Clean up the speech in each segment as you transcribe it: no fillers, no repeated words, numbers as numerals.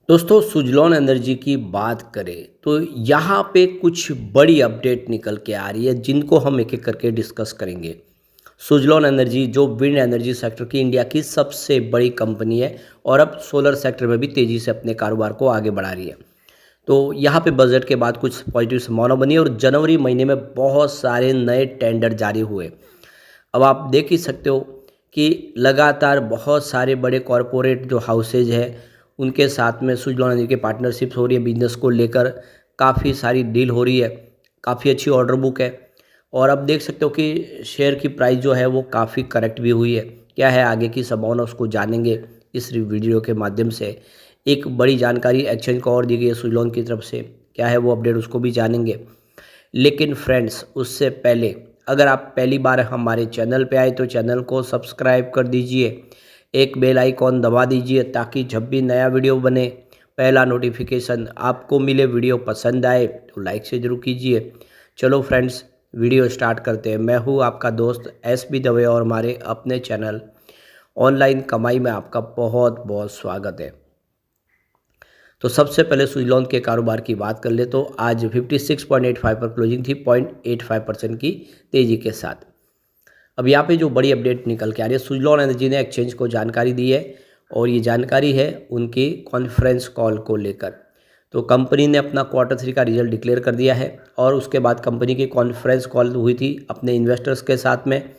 दोस्तों सुजलॉन एनर्जी की बात करें तो यहाँ पे कुछ बड़ी अपडेट निकल के आ रही है जिनको हम एक एक करके डिस्कस करेंगे। सुजलॉन एनर्जी जो विंड एनर्जी सेक्टर की इंडिया की सबसे बड़ी कंपनी है और अब सोलर सेक्टर में भी तेज़ी से अपने कारोबार को आगे बढ़ा रही है। तो यहाँ पे बजट के बाद कुछ पॉजिटिव संभावना बनी और जनवरी महीने में बहुत सारे नए टेंडर जारी हुए। अब आप देख ही सकते हो कि लगातार बहुत सारे बड़े कॉरपोरेट जो हाउसेज है उनके साथ में सुजलॉन एनर्जी की पार्टनरशिप्स हो रही है, बिजनेस को लेकर काफ़ी सारी डील हो रही है, काफ़ी अच्छी ऑर्डर बुक है। और अब देख सकते हो कि शेयर की प्राइस जो है वो काफ़ी करेक्ट भी हुई है। क्या है आगे की संभावना उसको जानेंगे इस वीडियो के माध्यम से। एक बड़ी जानकारी एक्सचेंज को और दी गई है सुजलॉन की तरफ से, क्या है वो अपडेट उसको भी जानेंगे। लेकिन फ्रेंड्स उससे पहले अगर आप पहली बार हमारे चैनल पे आए तो चैनल को सब्सक्राइब कर दीजिए, एक बेल आइकॉन दबा दीजिए ताकि जब भी नया वीडियो बने पहला नोटिफिकेशन आपको मिले। वीडियो पसंद आए तो लाइक से ज़रूर कीजिए। चलो फ्रेंड्स वीडियो स्टार्ट करते हैं। मैं हूँ आपका दोस्त SB दवे और हमारे अपने चैनल ऑनलाइन कमाई में आपका बहुत बहुत स्वागत है। तो सबसे पहले सुजलॉन के कारोबार की बात कर ले तो आज 56.85 पर क्लोजिंग थी, 0.85% की तेज़ी के साथ। अब यहाँ पे जो बड़ी अपडेट निकल के आ रही है, सुजलॉन एनर्जी ने एक्सचेंज को जानकारी दी है और ये जानकारी है उनकी कॉन्फ्रेंस कॉल को लेकर। तो कंपनी ने अपना Q3 का रिजल्ट डिक्लेयर कर दिया है और उसके बाद कंपनी की कॉन्फ्रेंस कॉल हुई थी अपने इन्वेस्टर्स के साथ में।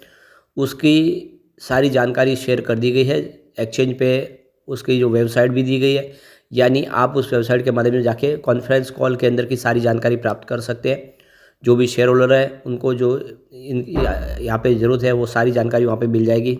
उसकी सारी जानकारी शेयर कर दी गई है एक्सचेंज पे, उसकी जो वेबसाइट भी दी गई है, यानी आप उस वेबसाइट के माध्यम से जाके कॉन्फ्रेंस कॉल के अंदर की सारी जानकारी प्राप्त कर सकते हैं। जो भी शेयर होल्डर है उनको जो यहाँ पे ज़रूरत है वो सारी जानकारी वहाँ पे मिल जाएगी।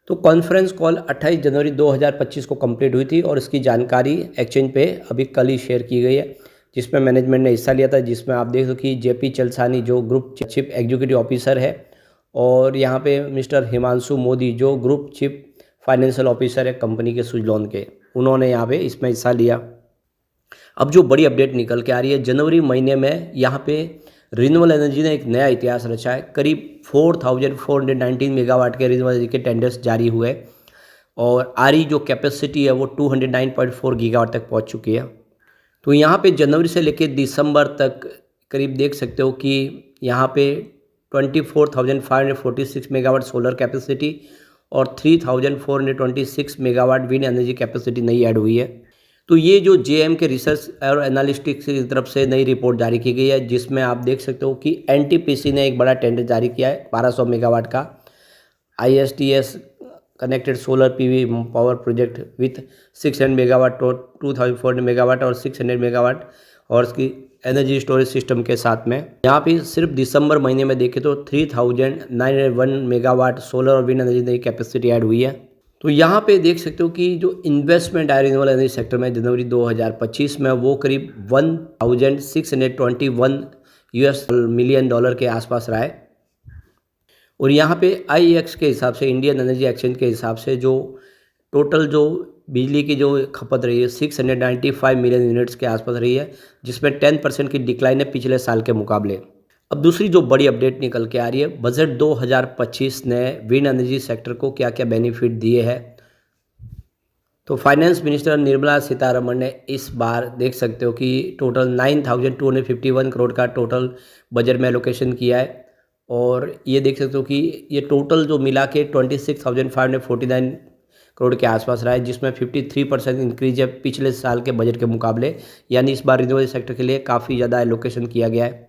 तो कॉन्फ्रेंस कॉल 28 जनवरी 2025 को कंप्लीट हुई थी और इसकी जानकारी एक्सचेंज पे अभी कल ही शेयर की गई है, जिसमें मैनेजमेंट ने हिस्सा लिया था। जिसमें आप देख सको कि JP चलसानी जो ग्रुप चीफ एग्जीक्यूटिव ऑफिसर है और यहाँ पे मिस्टर हिमांशु मोदी जो ग्रुप चीफ फाइनेंशियल ऑफिसर है कंपनी के सुजलॉन के, उन्होंने यहाँ पे इसमें हिस्सा लिया। अब जो बड़ी अपडेट निकल के आ रही है, जनवरी महीने में यहाँ पे रिन्यूएबल एनर्जी ने एक नया इतिहास रचा है। करीब 4419 मेगावाट के रिन्यूएबल एनर्जी के टेंडर्स जारी हुए और RE जो कैपेसिटी है वो 209.4 गीगावाट तक पहुँच चुकी है। तो यहाँ पे जनवरी से लेकर दिसंबर तक करीब देख सकते हो कि यहाँ पे 24,546 मेगावाट सोलर कैपेसिटी और 3,426 मेगावाट विंड एनर्जी कैपेसिटी नई ऐड हुई है। तो ये जो JM के रिसर्च और एनालिस्टिक्स की तरफ से नई रिपोर्ट जारी की गई है, जिसमें आप देख सकते हो कि NTPC ने एक बड़ा टेंडर जारी किया है 1200 मेगावाट का ISTS connected solar PV power project with 600 megawatt, 2400 megawatt और 600 मेगावाट और इसकी एनर्जी स्टोरेज सिस्टम के साथ में। यहाँ पे सिर्फ दिसंबर महीने में देखें तो 3901 मेगावाट सोलर और विंड एनर्जी नई कैपेसिटी ऐड हुई है। तो यहाँ पे देख सकते हो कि जो इन्वेस्टमेंट है रिन्यूएबल एनर्जी सेक्टर में जनवरी 2025 में वो करीब 1621 US मिलियन डॉलर के आसपास रहा है। और यहाँ पे IEX के हिसाब से, इंडियन एनर्जी एक्सचेंज के हिसाब से जो टोटल जो बिजली की जो खपत रही है 695 मिलियन यूनिट्स के आसपास रही है, जिसमें 10% की डिक्लाइन है पिछले साल के मुकाबले। अब दूसरी जो बड़ी अपडेट निकल के आ रही है, बजट 2025 ने विंड एनर्जी सेक्टर को क्या क्या बेनिफिट दिए हैं। तो फाइनेंस मिनिस्टर निर्मला सीतारमण ने इस बार देख सकते हो कि टोटल 9251 करोड़ का टोटल बजट में एलोकेशन किया है और ये देख सकते हो कि ये टोटल जो मिला के 26,549 करोड़ के आसपास रहा है, जिसमें 53% इंक्रीज है पिछले साल के बजट के मुकाबले। यानी इस बार रिन्यूएबल सेक्टर के लिए काफ़ी ज़्यादा एलोकेशन किया गया है।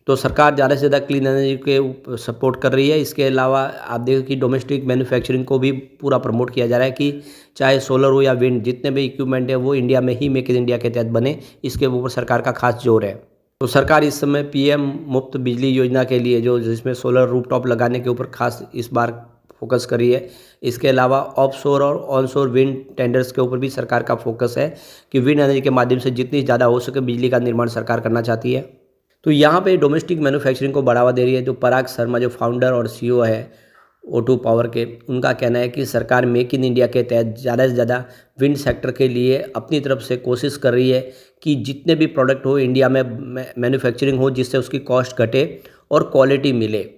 तो सरकार ज़्यादा से ज़्यादा क्लीन एनर्जी के सपोर्ट कर रही है। इसके अलावा आप देखो कि डोमेस्टिक मैन्युफैक्चरिंग को भी पूरा प्रमोट किया जा रहा है कि चाहे सोलर हो या विंड, जितने भी इक्विपमेंट है वो इंडिया में ही मेक इन इंडिया के तहत बने, इसके ऊपर सरकार का खास जोर है। तो सरकार इस समय PM मुफ्त बिजली योजना के लिए जो जिसमें सोलर रूफटॉप लगाने के ऊपर खास इस बार फोकस कर रही है। इसके अलावा ऑफशोर और ऑनशोर विंड टेंडर्स के ऊपर भी सरकार का फोकस है कि विंड एनर्जी के माध्यम से जितनी ज़्यादा हो सके बिजली का निर्माण सरकार करना चाहती है। तो यहाँ पे डोमेस्टिक मैन्युफैक्चरिंग को बढ़ावा दे रही है। जो पराग शर्मा जो फाउंडर और CEO है O2 पावर के, उनका कहना है कि सरकार मेक इन इंडिया के तहत ज़्यादा से ज़्यादा विंड सेक्टर के लिए अपनी तरफ से कोशिश कर रही है कि जितने भी प्रोडक्ट हो इंडिया में मैन्युफैक्चरिंग हो, जिससे उसकी कॉस्ट घटे और क्वालिटी मिले।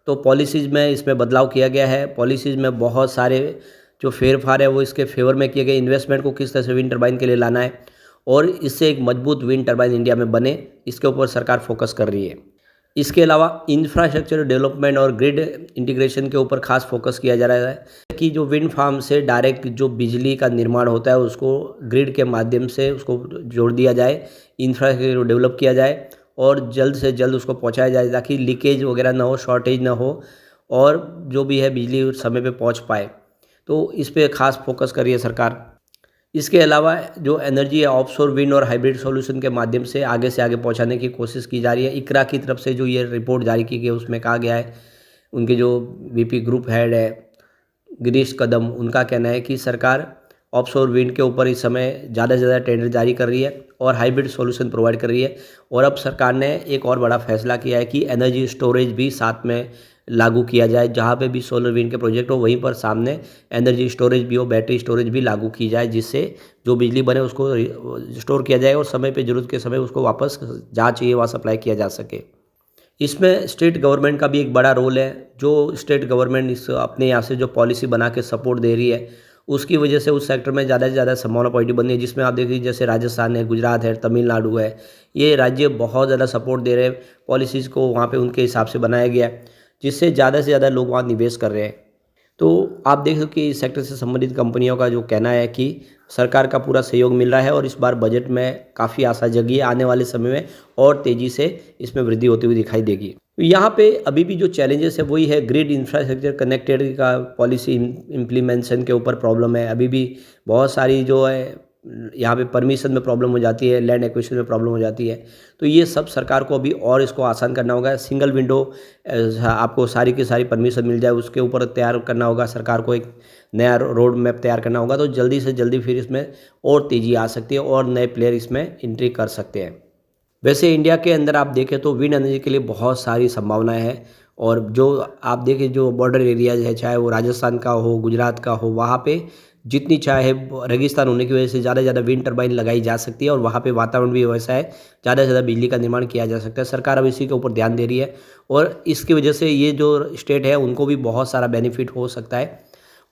तो पॉलिसीज़ में इसमें बदलाव किया गया है। पॉलिसीज़ में बहुत सारे जो फेरफार है वो इसके फेवर में किए गए, इन्वेस्टमेंट को किस तरह से विंड टर्बाइन के लिए लाना है और इससे एक मजबूत विंड टर्बाइन इंडिया में बने, इसके ऊपर सरकार फोकस कर रही है। इसके अलावा इंफ्रास्ट्रक्चर डेवलपमेंट और ग्रिड इंटीग्रेशन के ऊपर खास फोकस किया जा रहा है कि जो विंड फार्म से डायरेक्ट जो बिजली का निर्माण होता है उसको ग्रिड के माध्यम से उसको जोड़ दिया जाए, इंफ्रास्ट्रक्चर डेवलप किया जाए और जल्द से जल्द उसको पहुंचाया जाए ताकि लीकेज वगैरह ना हो, शॉर्टेज ना हो और जो भी है बिजली समय पे पहुंच पाए। तो इस पे खास फोकस कर रही है सरकार। इसके अलावा जो एनर्जी है ऑफशोर विंड और हाइब्रिड सॉल्यूशन के माध्यम से आगे पहुंचाने की कोशिश की जा रही है। इकरा की तरफ से जो ये रिपोर्ट जारी की गई उसमें कहा गया है, उनके जो वीपी ग्रुप हेड है गिरीश कदम, उनका कहना है कि सरकार ऑफशोर विंड के ऊपर इस समय ज़्यादा से ज़्यादा टेंडर जारी कर रही है और हाइब्रिड सॉल्यूशन प्रोवाइड कर रही है। और अब सरकार ने एक और बड़ा फैसला किया है कि एनर्जी स्टोरेज भी साथ में लागू किया जाए, जहाँ पे भी सोलर विंड के प्रोजेक्ट हो वहीं पर सामने एनर्जी स्टोरेज भी हो, बैटरी स्टोरेज भी लागू की जाए, जिससे जो बिजली बने उसको स्टोर किया जाए और समय पे ज़रूरत के समय उसको वापस जहाँ चाहिए वहाँ सप्लाई किया जा सके। इसमें स्टेट गवर्नमेंट का भी एक बड़ा रोल है। जो स्टेट गवर्नमेंट इस अपने यहाँ से जो पॉलिसी बना के सपोर्ट दे रही है उसकी वजह से उस सेक्टर में ज़्यादा से ज़्यादा संभावना पॉजिटिव बन रही है, जिसमें आप देखिए जैसे राजस्थान है, गुजरात है, तमिलनाडु है, ये राज्य बहुत ज़्यादा सपोर्ट दे रहे हैं पॉलिसीज़ को, वहाँ पे उनके हिसाब से बनाया गया है जिससे ज़्यादा से ज़्यादा लोग वहाँ निवेश कर रहे हैं। तो आप देख सकते कि इस सेक्टर से संबंधित कंपनियों का जो कहना है कि सरकार का पूरा सहयोग मिल रहा है और इस बार बजट में काफ़ी आशा जगी है, आने वाले समय में और तेज़ी से इसमें वृद्धि होती हुई दिखाई देगी। यहाँ पे अभी भी जो चैलेंजेस है वही है, ग्रिड इंफ्रास्ट्रक्चर कनेक्टेड का पॉलिसी इम्प्लीमेंटेशन के ऊपर प्रॉब्लम है। अभी भी बहुत सारी जो है यहाँ पे परमिशन में प्रॉब्लम हो जाती है, लैंड एक्विजिशन में प्रॉब्लम हो जाती है। तो ये सब सरकार को अभी और इसको आसान करना होगा। सिंगल विंडो आपको सारी की सारी परमिशन मिल जाए, उसके ऊपर तैयार करना होगा सरकार को, एक नया रोड मैप तैयार करना होगा। तो जल्दी से जल्दी फिर इसमें और तेज़ी आ सकती है और नए प्लेयर इसमें एंट्री कर सकते हैं। वैसे इंडिया के अंदर आप देखें तो विंड एनर्जी के लिए बहुत सारी संभावनाएं हैं और जो आप देखें जो बॉर्डर एरियाज है, चाहे वो राजस्थान का हो, गुजरात का हो, वहाँ पे जितनी चाहे रेगिस्तान होने की वजह से ज़्यादा से ज़्यादा विंड टर्बाइन लगाई जा सकती है और वहाँ पे वातावरण भी वैसा है, ज़्यादा से ज़्यादा बिजली का निर्माण किया जा सकता है। सरकार अब इसी के ऊपर ध्यान दे रही है और इसकी वजह से ये जो स्टेट है उनको भी बहुत सारा बेनिफिट हो सकता है।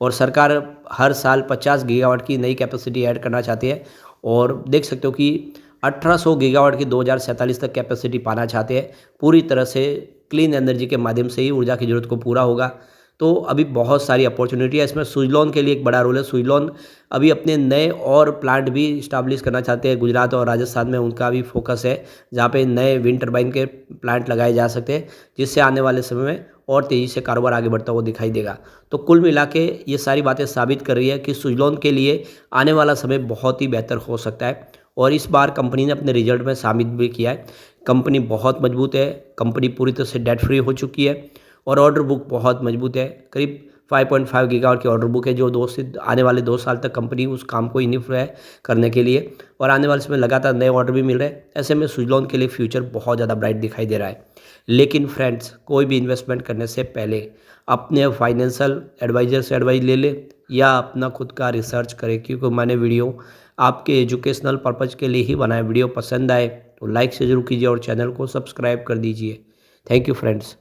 और सरकार हर साल 50 गीगावाट की नई कैपेसिटी ऐड करना चाहती है और देख सकते हो कि 1800 गीगावाट की 2047 तक कैपेसिटी पाना चाहते हैं। पूरी तरह से क्लीन एनर्जी के माध्यम से ही ऊर्जा की ज़रूरत को पूरा होगा। तो अभी बहुत सारी अपॉर्चुनिटी है इसमें। सुजलॉन के लिए एक बड़ा रोल है। सुजलॉन अभी अपने नए और प्लांट भी इस्टाब्लिश करना चाहते हैं। गुजरात और राजस्थान में उनका भी फोकस है, जहाँ पे नए विंड टर्बाइन के प्लांट लगाए जा सकते हैं, जिससे आने वाले समय में और तेज़ी से कारोबार आगे बढ़ता हुआ दिखाई देगा। तो कुल मिला के ये सारी बातें साबित कर रही है कि सुजलॉन के लिए आने वाला समय बहुत ही बेहतर हो सकता है और इस बार कंपनी ने अपने रिजल्ट में साबित भी किया है। कंपनी बहुत मजबूत है, कंपनी पूरी तरह से डेट फ्री हो चुकी है और ऑर्डर बुक बहुत मजबूत है। करीब 5.5 गीगावाट की ऑर्डर बुक है, जो आने वाले 2 साल तक कंपनी उस काम को इनिफ्ट है करने के लिए और आने वाले समय लगातार नए ऑर्डर भी मिल रहे हैं। ऐसे में सुजलॉन के लिए फ्यूचर बहुत ज़्यादा ब्राइट दिखाई दे रहा है। लेकिन फ्रेंड्स, कोई भी इन्वेस्टमेंट करने से पहले अपने फाइनेंशियल एडवाइज़र से एडवाइस ले ले या अपना खुद का रिसर्च करें, क्योंकि मैंने वीडियो आपके एजुकेशनल पर्पज़ के लिए ही बनाया। वीडियो पसंद आए तो लाइक से ज़रूर कीजिए और चैनल को सब्सक्राइब कर दीजिए। Thank you friends.